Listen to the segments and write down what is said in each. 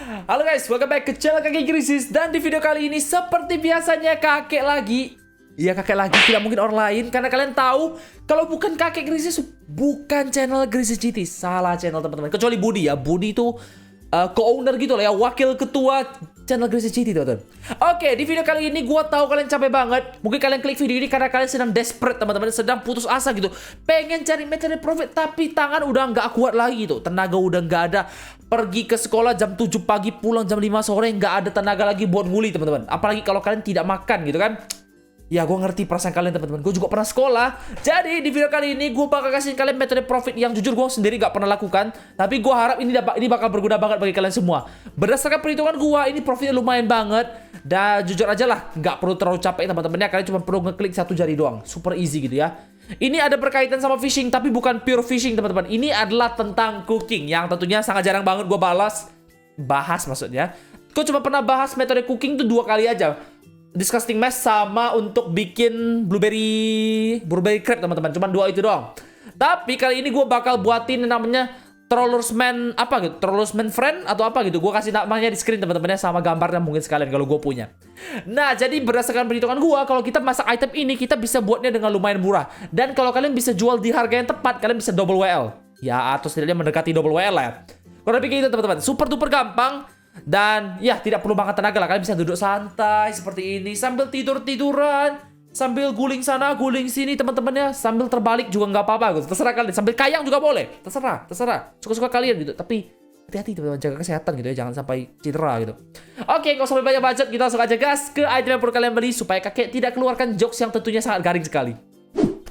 Halo guys, welcome back ke channel Kakek Krisis. Dan di video kali ini seperti biasanya kakek lagi. Iya, kakek lagi, tidak mungkin orang lain. Karena kalian tahu, kalau bukan Kakek Krisis, bukan channel Krisis GT. Salah channel teman-teman. Kecuali Budi ya. Budi itu co-owner gitu lah ya, wakil ketua channel Krisis GT teman-teman. Oke, di video kali ini gue tahu kalian capek banget. Mungkin kalian klik video ini karena kalian sedang desperate teman-teman, sedang putus asa gitu, pengen cari mencari profit, tapi tangan udah nggak kuat lagi gitu, tenaga udah nggak ada. Pergi ke sekolah jam 7 pagi, pulang jam 5 sore, nggak ada tenaga lagi buat nguli teman-teman. Apalagi kalau kalian tidak makan gitu kan. Ya, gue ngerti perasaan kalian teman-teman. Gue juga pernah sekolah. Jadi di video kali ini gue bakal kasih kalian metode profit yang jujur gue sendiri gak pernah lakukan. Tapi gue harap ini bakal berguna banget bagi kalian semua. Berdasarkan perhitungan gue, ini profitnya lumayan banget. Dan jujur aja lah, gak perlu terlalu capek teman-teman ya. Kalian cuma perlu ngeklik satu jari doang. Super easy gitu ya. Ini ada berkaitan sama fishing, tapi bukan pure fishing teman-teman. Ini adalah tentang cooking, yang tentunya sangat jarang banget gue bahas maksudnya. Gue cuma pernah bahas metode cooking tuh 2 kali aja. Disgusting mess sama untuk bikin blueberry crepe teman-teman. Cuman 2 itu doang. Tapi kali ini gue bakal buatin namanya Trollersman apa gitu, Trollersman friend atau apa gitu. Gue kasih namanya di screen teman-temannya sama gambarnya mungkin sekalian kalau gue punya. Nah, jadi berdasarkan perhitungan gue, kalau kita masak item ini kita bisa buatnya dengan lumayan murah. Dan kalau kalian bisa jual di harga yang tepat, kalian bisa double WL. Ya, atau setidaknya mendekati double WL lah ya. Kurang lebih gitu teman-teman. Super duper gampang. Dan ya, tidak perlu banget tenaga lah. Kalian bisa duduk santai seperti ini, sambil tidur-tiduran, sambil guling sana, guling sini teman-temannya, sambil terbalik juga nggak apa-apa gitu. Terserah kalian, sambil kayang juga boleh. Terserah. Suka-suka kalian gitu. Tapi hati-hati teman-teman, jaga kesehatan gitu ya, jangan sampai cedera gitu. Oke, kalau sampai banyak budget, kita langsung aja gas ke item yang perlu kalian beli supaya kakek tidak keluarkan jokes yang tentunya sangat garing sekali.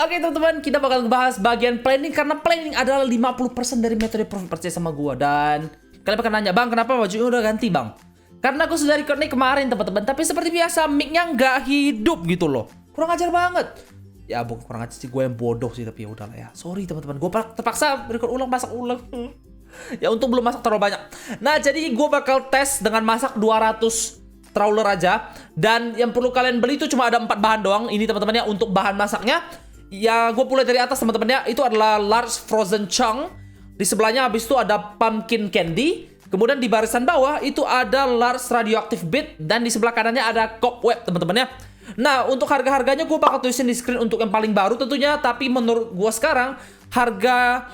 Oke teman-teman, kita bakal ngebahas bagian planning, karena planning adalah 50% dari metode profit, percaya sama gua. Dan kalian bakal nanya, bang kenapa bajunya udah ganti bang? Karena aku sudah record nih kemarin teman-teman, tapi seperti biasa mic-nya nggak hidup gitu loh. Kurang ajar banget. Ya bukan kurang ajar sih, gue yang bodoh sih, tapi ya udahlah ya. Sorry teman-teman, gue terpaksa record ulang, masak ulang. Ya untung belum masak terlalu banyak. Nah, jadi gue bakal tes dengan masak 200 trawler aja. Dan yang perlu kalian beli itu cuma ada 4 bahan doang. Ini teman-teman ya, untuk bahan masaknya. Ya gue mulai dari atas teman-teman ya. Itu adalah large frozen chunk. Di sebelahnya habis itu ada pumpkin candy. Kemudian di barisan bawah itu ada large radioactive beet. Dan di sebelah kanannya ada cobweb teman-teman ya. Nah, untuk harga-harganya gue bakal tulisin di screen untuk yang paling baru tentunya. Tapi menurut gue sekarang harga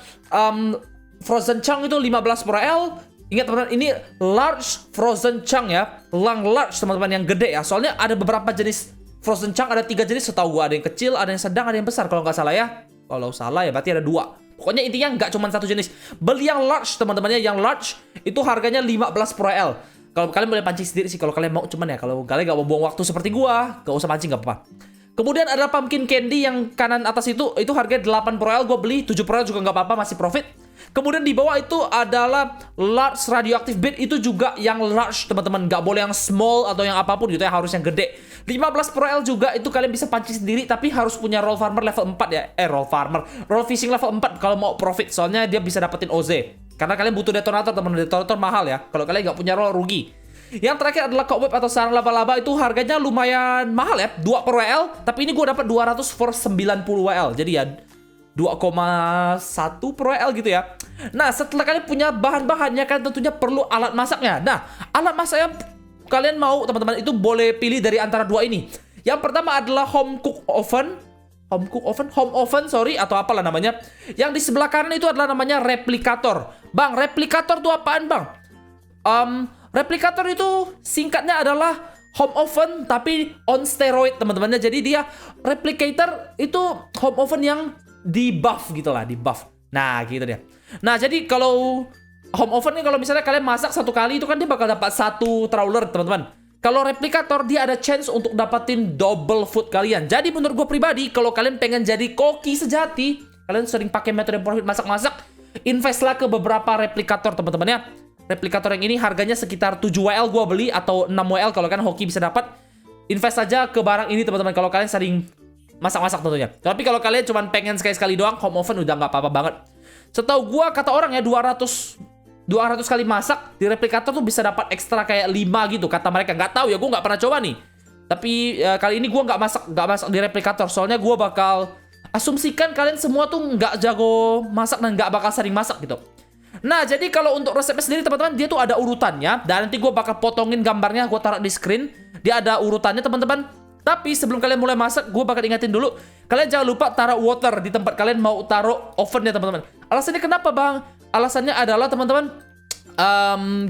frozen chunk itu 15 per L. Ingat teman-teman, ini large frozen chunk ya. Large teman-teman, yang gede ya. Soalnya ada beberapa jenis frozen chunk, ada 3 jenis setahu gue. Ada yang kecil, ada yang sedang, ada yang besar kalau nggak salah ya. Kalau salah ya berarti ada 2. Pokoknya intinya nggak cuma 1 jenis. Beli yang large teman-temannya. Yang large itu harganya 15 per L. Kalau kalian boleh pancing sendiri sih kalau kalian mau. Cuman ya kalau kalian nggak mau buang waktu seperti gua, nggak usah pancing, nggak apa-apa. Kemudian ada pumpkin candy yang kanan atas itu harganya 8 per L. Gue beli 7 per L juga nggak apa-apa, masih profit. Kemudian di bawah itu adalah large radioactive beet. Itu juga yang large teman-teman. Nggak boleh yang small atau yang apapun gitu ya, harus yang gede. 15 per L juga itu kalian bisa pancing sendiri, tapi harus punya roll farmer level 4 ya. Roll fishing level 4 kalau mau profit. Soalnya dia bisa dapetin OZ. Karena kalian butuh detonator teman-teman. Detonator mahal ya. Kalau kalian nggak punya roll, rugi. Yang terakhir adalah cobweb atau sarang laba-laba. Itu harganya lumayan mahal ya, 2 per WL. Tapi ini gue dapat 200 for 90 WL. Jadi ya 2,1 per WL gitu ya. Nah, setelah kalian punya bahan-bahannya, kalian tentunya perlu alat masaknya. Nah, alat masaknya kalian mau teman-teman itu boleh pilih dari antara 2 ini. Yang pertama adalah home oven, sorry, atau apalah namanya. Yang di sebelah kanan itu adalah namanya replikator. Bang, replikator itu apaan bang? Replikator itu singkatnya adalah home oven tapi on steroid teman-temannya. Jadi dia replicator itu home oven yang di buff gitu lah, di buff. Nah gitu dia. Nah jadi kalau home oven nih, kalau misalnya kalian masak 1 kali itu kan dia bakal dapat 1 trawler teman-teman. Kalau replikator dia ada chance untuk dapatin double food kalian. Jadi menurut gue pribadi, kalau kalian pengen jadi koki sejati, kalian sering pakai metode profit masak-masak, investlah ke beberapa replikator teman-teman ya. Replikator yang ini harganya sekitar 7 WL gue beli, atau 6 WL kalau kan hoki bisa dapat. Invest saja ke barang ini teman-teman kalau kalian sering masak-masak tentunya. Tapi kalau kalian cuma pengen sekali-sekali doang, home oven udah nggak apa-apa banget. Setahu gue, kata orang ya, 200 kali masak di replikator tuh bisa dapat ekstra kayak 5 gitu kata mereka. Nggak tahu ya, gue nggak pernah coba nih. Tapi kali ini gue nggak masak di replikator. Soalnya gue bakal asumsikan kalian semua tuh nggak jago masak dan nggak bakal sering masak gitu. Nah, jadi kalau untuk resepnya sendiri teman-teman, dia tuh ada urutannya. Dan nanti gue bakal potongin gambarnya, gue taruh di screen. Dia ada urutannya teman-teman. Tapi sebelum kalian mulai masak, gue bakal ingetin dulu. Kalian jangan lupa taruh water di tempat kalian mau taruh ovennya teman-teman. Alasannya kenapa bang? Alasannya adalah teman-teman,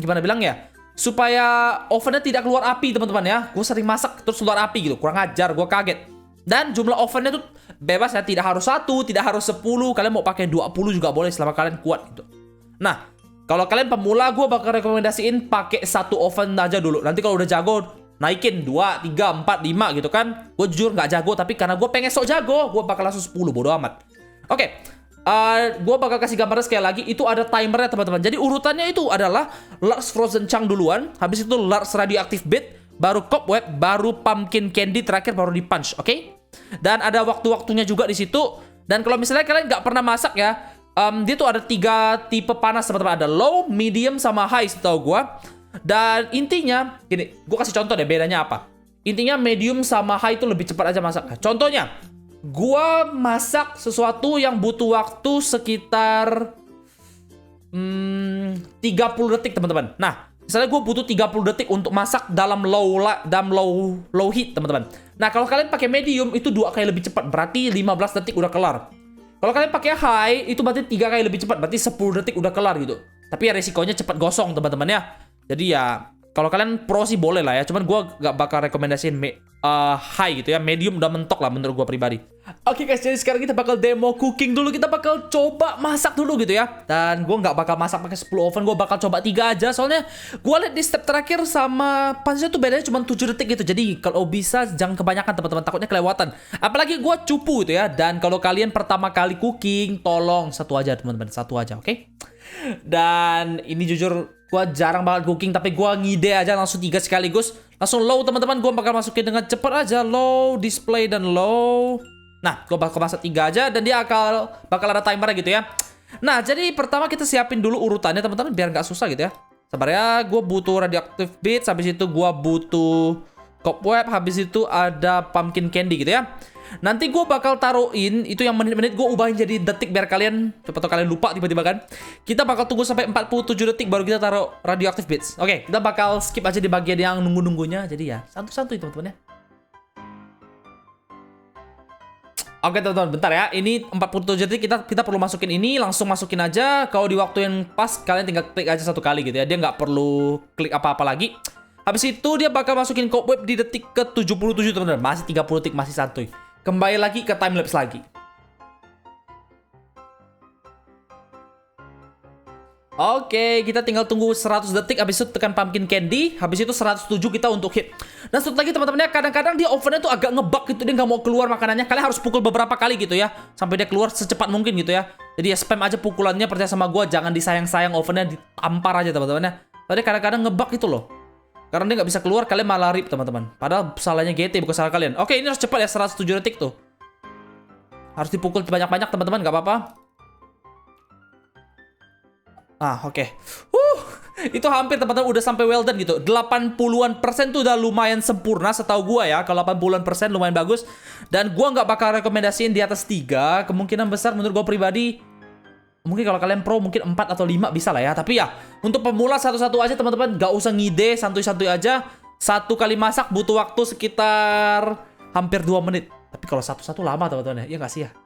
gimana bilang ya? Supaya ovennya tidak keluar api teman-teman ya. Gue sering masak terus keluar api gitu. Kurang ajar, gue kaget. Dan jumlah ovennya tuh bebas ya. Tidak harus 1, tidak harus 10. Kalian mau pakai 20 juga boleh selama kalian kuat gitu. Nah, kalau kalian pemula, gue bakal rekomendasiin pakai 1 oven aja dulu. Nanti kalau udah jago, naikin 2, 3, 4, 5 gitu kan. Gue jujur nggak jago, tapi karena gue pengen sok jago, gue bakal langsung 10, bodo amat. Oke, gue bakal kasih gambarnya sekali lagi. Itu ada timernya teman-teman. Jadi urutannya itu adalah large frozen chunk duluan, habis itu large radioactive bit, baru cobweb, baru pumpkin candy, terakhir baru di punch, oke? Dan ada waktu-waktunya juga di situ. Dan kalau misalnya kalian nggak pernah masak ya, dia tuh ada 3 tipe panas teman-teman. Ada low, medium, sama high setahu gue. Dan intinya, gini, gue kasih contoh deh bedanya apa. Intinya medium sama high itu lebih cepat aja masak. Contohnya, gue masak sesuatu yang butuh waktu sekitar 30 detik teman-teman. Nah, misalnya gue butuh 30 detik untuk masak dalam low heat teman-teman. Nah, kalau kalian pakai medium itu 2 kali lebih cepat, berarti 15 detik udah kelar. Kalau kalian pakai high, itu berarti 3 kali lebih cepat. Berarti 10 detik udah kelar gitu. Tapi ya resikonya cepat gosong teman-teman ya. Jadi ya, kalau kalian pro sih boleh lah ya. Cuman gue gak bakal rekomendasiin high gitu ya. Medium udah mentok lah menurut gue pribadi. Oke guys, jadi sekarang kita bakal demo cooking dulu. Kita bakal coba masak dulu gitu ya. Dan gue gak bakal masak pakai 10 oven. Gue bakal coba 3 aja. Soalnya gue liat di step terakhir sama panasnya tuh bedanya cuma 7 detik gitu. Jadi kalau bisa jangan kebanyakan teman-teman. Takutnya kelewatan. Apalagi gue cupu gitu ya. Dan kalau kalian pertama kali cooking, tolong 1 aja teman-teman. 1 aja, oke? Dan ini jujur gue jarang banget cooking. Tapi gue ngide aja langsung 3 sekaligus. Langsung low teman-teman. Gue bakal masukin dengan cepat aja. Low, display, dan low. Nah, gue bakal masak 3 aja dan dia bakal ada timernya gitu ya. Nah, jadi pertama kita siapin dulu urutannya teman-teman biar nggak susah gitu ya. Sabar ya, gue butuh radioactive bits, habis itu gue butuh cobweb, habis itu ada pumpkin candy gitu ya. Nanti gue bakal taruhin itu yang menit-menit gue ubahin jadi detik biar kalian cepet kalian lupa tiba-tiba kan. Kita bakal tunggu sampai 47 detik baru kita taruh radioactive bits. Oke, kita bakal skip aja di bagian yang nunggu-nunggunya. Jadi ya, santuy-santuy teman-teman ya. Oke teman-teman, bentar ya. Ini 47 detik kita perlu masukin ini, langsung masukin aja. Kalau di waktu yang pas, kalian tinggal klik aja 1 kali gitu ya. Dia nggak perlu klik apa-apa lagi. Habis itu dia bakal masukin cobweb di detik ke 77 teman-teman. Masih 30 detik, masih santuy. Kembali lagi ke timelapse lagi. Oke, kita tinggal tunggu 100 detik, habis itu tekan pumpkin candy, habis itu 107 kita untuk hit. Dan satu lagi teman-teman ya, kadang-kadang dia ovennya tuh agak ngebug gitu, dia nggak mau keluar makanannya. Kalian harus pukul beberapa kali gitu ya, sampai dia keluar secepat mungkin gitu ya. Jadi ya spam aja pukulannya, percaya sama gue, jangan disayang-sayang ovennya, ditampar aja teman-teman ya. Tadi kadang-kadang ngebug itu loh. Karena dia nggak bisa keluar, kalian malah rip teman-teman. Padahal salahnya GT, bukan salah kalian. Oke, ini harus cepat ya, 107 detik tuh. Harus dipukul banyak-banyak teman-teman, nggak apa-apa. Oke. Itu hampir teman-teman udah sampai well done gitu. 80-an% tuh udah lumayan sempurna setahu gua ya. Kalau 80-an% lumayan bagus. Dan gua nggak bakal rekomendasiin di atas 3. Kemungkinan besar menurut gua pribadi, mungkin kalau kalian pro mungkin 4 atau 5 bisa lah ya. Tapi ya, untuk pemula satu-satu aja teman-teman, nggak usah ngide, santuy-santuy aja. 1 kali masak butuh waktu sekitar hampir 2 menit. Tapi kalau satu-satu lama teman-teman ya, nggak sih ya?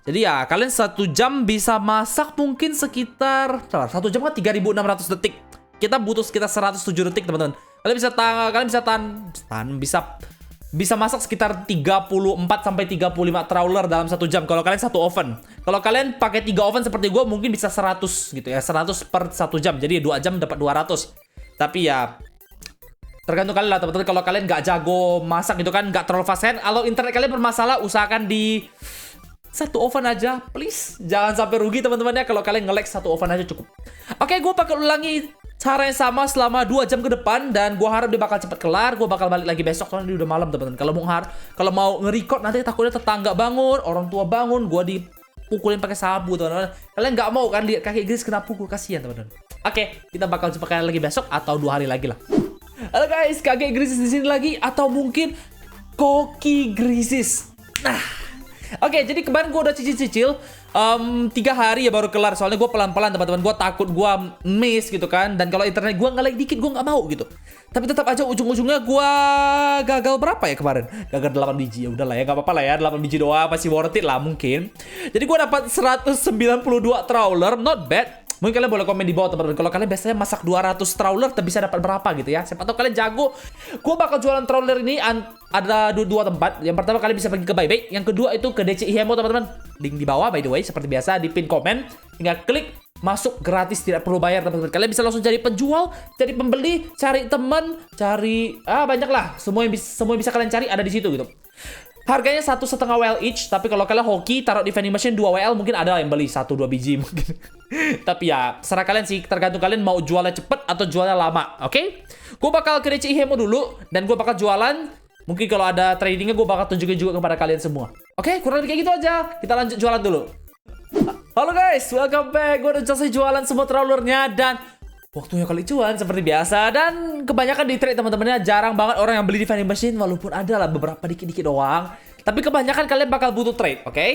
Jadi ya, kalian 1 jam bisa masak mungkin sekitar 1 jam kan 3600 detik. Kita butuh sekitar 107 detik, teman-teman. Kalian bisa masak sekitar 34 sampai 35 trawler dalam 1 jam kalau kalian 1 oven. Kalau kalian pakai 3 oven seperti gue mungkin bisa 100 gitu ya, 100 per 1 jam. Jadi 2 jam dapat 200. Tapi ya tergantung kalian lah teman-teman. Kalau kalian nggak jago masak gitu kan, nggak terlalu fast hand. Kalau internet kalian bermasalah, usahakan di 1 oven aja, please. Jangan sampai rugi teman-teman ya. Kalau kalian nge-lag 1 oven aja cukup. Oke, gue bakal ulangi cara yang sama selama 2 jam ke depan. Dan gue harap dia bakal cepat kelar. Gue bakal balik lagi besok, soalnya udah malam teman-teman. Kalau mau nge-record nanti takutnya tetangga bangun, orang tua bangun, gue dipukulin pakai sabu teman-teman. Kalian nggak mau kan lihat kakek Gris kena pukul, kasihan teman-teman. Oke, kita bakal jumpa kalian lagi besok atau 2 hari lagi lah. Halo guys, kakek Gris di sini lagi atau mungkin Koki Grisis. Nah, oke, jadi kemarin gue udah cicil-cicil 3 hari ya baru kelar. Soalnya gue pelan-pelan teman-teman. Gue takut gue miss gitu kan. Dan kalau internet gue nge-lag dikit gue nggak mau gitu. Tapi tetap aja ujung-ujungnya gue gagal berapa ya kemarin? Gagal 8 biji. Ya udahlah ya, nggak apa-apa lah ya. 8 biji doang masih worth it lah mungkin. Jadi gue dapat 192 trawler, not bad. Mungkin kalian boleh komen di bawah teman-teman. Kalau kalian biasanya masak 200 trawler bisa dapat berapa gitu ya. Siapa tahu kalian jago. Gue bakal jualan trawler ini ada dua tempat. Yang pertama kalian bisa pergi ke Buyback. Yang kedua itu ke DC Hemo teman-teman. Link di bawah by the way. Seperti biasa di pin komen. Tinggal klik masuk gratis, tidak perlu bayar teman-teman. Kalian bisa langsung jadi penjual, jadi pembeli, cari teman, cari banyak lah. Semua yang bisa kalian cari ada di situ gitu. Harganya 1,5 WL each, tapi kalau kalian hoki taruh di vending machine 2 WL mungkin ada yang beli 1-2 biji mungkin. Tapi ya serah kalian sih, tergantung kalian mau jualnya cepet atau jualnya lama, oke? Gue bakal ke DC Hemo dulu dan gue bakal jualan. Mungkin kalau ada tradingnya gue bakal tunjukin juga kepada kalian semua. Oke, kurang lebih kayak gitu aja. Kita lanjut jualan dulu. Halo guys, welcome back. Gue udah selesai jualan semua trawlernya dan waktunya kali cuan seperti biasa. Dan kebanyakan di trade teman-temannya, jarang banget orang yang beli di vending machine. Walaupun ada lah beberapa dikit-dikit doang, tapi kebanyakan kalian bakal butuh trade, oke?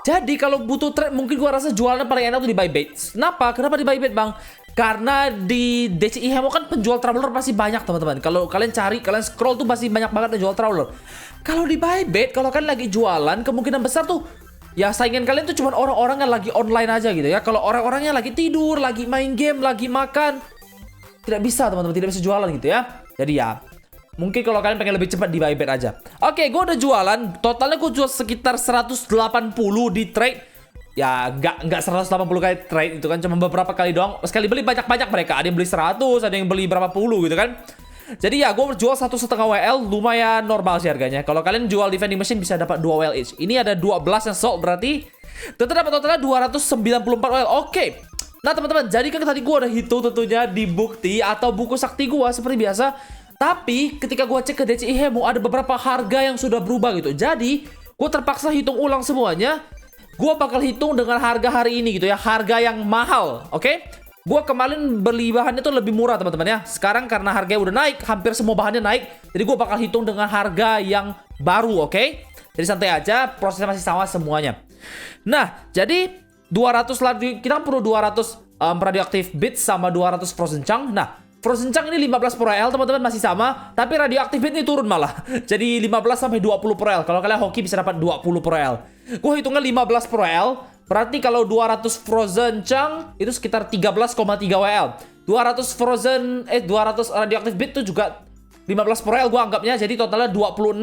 Jadi kalau butuh trade mungkin gua rasa jualannya paling enak tuh di Buyback. Kenapa di Buyback bang? Karena di DCI Hemo kan penjual trawler pasti banyak teman-teman. Kalau kalian cari, kalian scroll tuh pasti banyak banget yang jual trawler. Kalau di Buyback, kalau kalian lagi jualan, kemungkinan besar tuh ya saingan kalian tuh cuma orang-orang yang lagi online aja gitu ya. Kalau orang-orangnya lagi tidur, lagi main game, lagi makan, tidak bisa teman-teman, tidak bisa jualan gitu ya. Jadi ya mungkin kalau kalian pengen lebih cepat di Buyback aja. Oke, gue udah jualan. Totalnya gue jual sekitar 180 di trade. Ya nggak 180 kali trade itu kan, cuma beberapa kali doang. Sekali beli banyak-banyak mereka. Ada yang beli 100, ada yang beli berapa puluh gitu kan. Jadi ya gue jual 1,5 WL, lumayan normal sih harganya. Kalau kalian jual di vending machine bisa dapat 2 WL each. Ini ada 12 yang sold, berarti tetap dapat totalnya 294 WL. Oke. Nah teman-teman, jadi kan tadi gue udah hitung tentunya di bukti atau buku sakti gue seperti biasa. Tapi ketika gue cek ke DCI Hemo ada beberapa harga yang sudah berubah gitu. Jadi gue terpaksa hitung ulang semuanya. Gue bakal hitung dengan harga hari ini gitu ya. Harga yang mahal, oke? Gue kemarin beli bahannya tuh lebih murah teman-teman ya. Sekarang karena harganya udah naik, hampir semua bahannya naik. Jadi gue bakal hitung dengan harga yang baru, oke? Jadi santai aja, prosesnya masih sama semuanya. Nah, jadi 200 lagi, kita perlu 200 radioactive bits sama 200 frozen chunk. Nah, frozen chunk ini 15 per L teman-teman masih sama, tapi radioactive bit ini turun malah. Jadi 15 sampai 20 per L. Kalau kalian hoki bisa dapat 20 per L. Gue hitungnya 15 per L. Berarti kalau 200 frozen chunk itu sekitar 13,3 WL. 200 radioactive bit itu juga 15 per L gue anggapnya. Jadi totalnya 26,6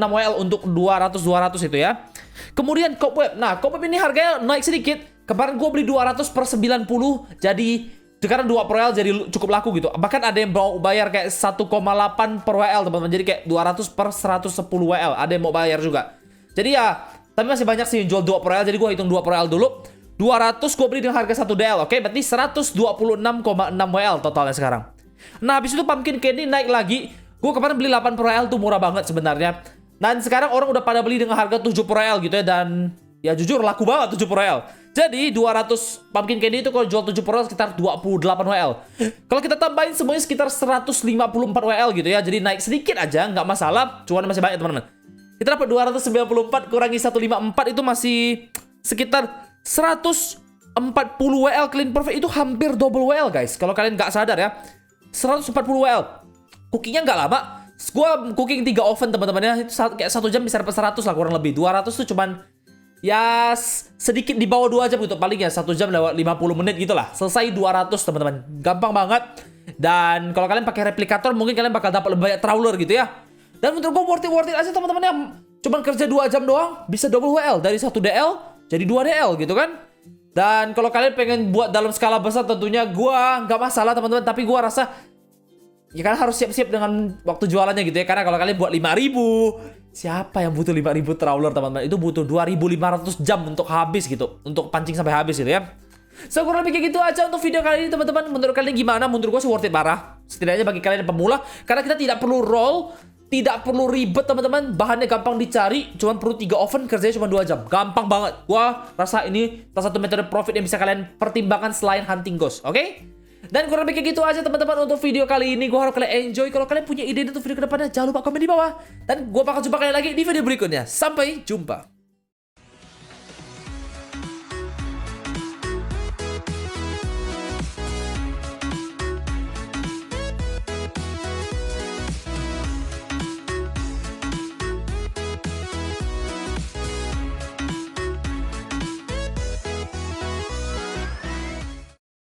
WL untuk 200 itu ya. Kemudian cobweb. Nah, cobweb ini harganya naik sedikit. Kemarin gue beli 200 per 90. Jadi sekarang 2 per WL jadi cukup laku gitu. Bahkan ada yang mau bayar kayak 1,8 per WL teman-teman. Jadi kayak 200 per 110 WL. Ada yang mau bayar juga. Jadi ya, tapi masih banyak sih yang jual 2 per WL. Jadi gue hitung 2 per WL dulu. 200 gue beli dengan harga 1 DL. Oke, berarti 126,6 WL totalnya sekarang. Nah, habis itu pumpkin candy naik lagi. Gue kemarin beli 8 per WL tuh murah banget sebenarnya. Dan sekarang orang udah pada beli dengan harga 7 per WL gitu ya. Dan ya jujur laku banget 7 per WL. Jadi 200 pumpkin candy itu kalau jual 7 per WL sekitar 28 WL. Kalau kita tambahin semuanya sekitar 154 WL gitu ya. Jadi naik sedikit aja, nggak masalah. Cuan masih banyak teman-teman. Kita dapat 294 kurangi 154 itu masih sekitar 140 WL clean profit. Itu hampir double WL guys. Kalau kalian nggak sadar ya, 140 WL. Cookingnya nggak lama. Gua cooking 3 oven teman-teman ya. Itu kayak 1 jam bisa dapat 100 lah kurang lebih. 200 tuh cuman ya sedikit di bawah 2 jam gitu. Paling ya 1 jam lewat 50 menit gitu lah. Selesai 200 teman-teman. Gampang banget. Dan kalau kalian pakai replikator mungkin kalian bakal dapat lebih banyak trawler gitu ya. Dan menurut gue worth it aja teman-teman ya. Cuman kerja 2 jam doang bisa double WL. Dari 1 DL jadi 2 DL gitu kan. Dan kalau kalian pengen buat dalam skala besar tentunya gue nggak masalah teman-teman. Tapi gue rasa ya kalian harus siap-siap dengan waktu jualannya gitu ya. Karena kalau kalian buat 5.000, siapa yang butuh 5.000 trawler teman-teman. Itu butuh 2.500 jam untuk habis gitu. Untuk pancing sampai habis gitu ya. So kurang lebih kayak gitu aja untuk video kali ini teman-teman. Menurut kalian gimana? Menurut gue sih worth it parah. Setidaknya bagi kalian yang pemula. Karena kita tidak perlu roll, tidak perlu ribet teman-teman. Bahannya gampang dicari. Cuma perlu 3 oven, kerjanya cuma 2 jam. Gampang banget. Gua rasa ini salah satu metode profit yang bisa kalian pertimbangkan selain hunting ghost. Oke? Dan kurang lebih kayak gitu aja teman-teman untuk video kali ini. Gua harap kalian enjoy. Kalau kalian punya ide untuk video kedepannya, jangan lupa komen di bawah. Dan gua bakal jumpa kalian lagi di video berikutnya. Sampai jumpa.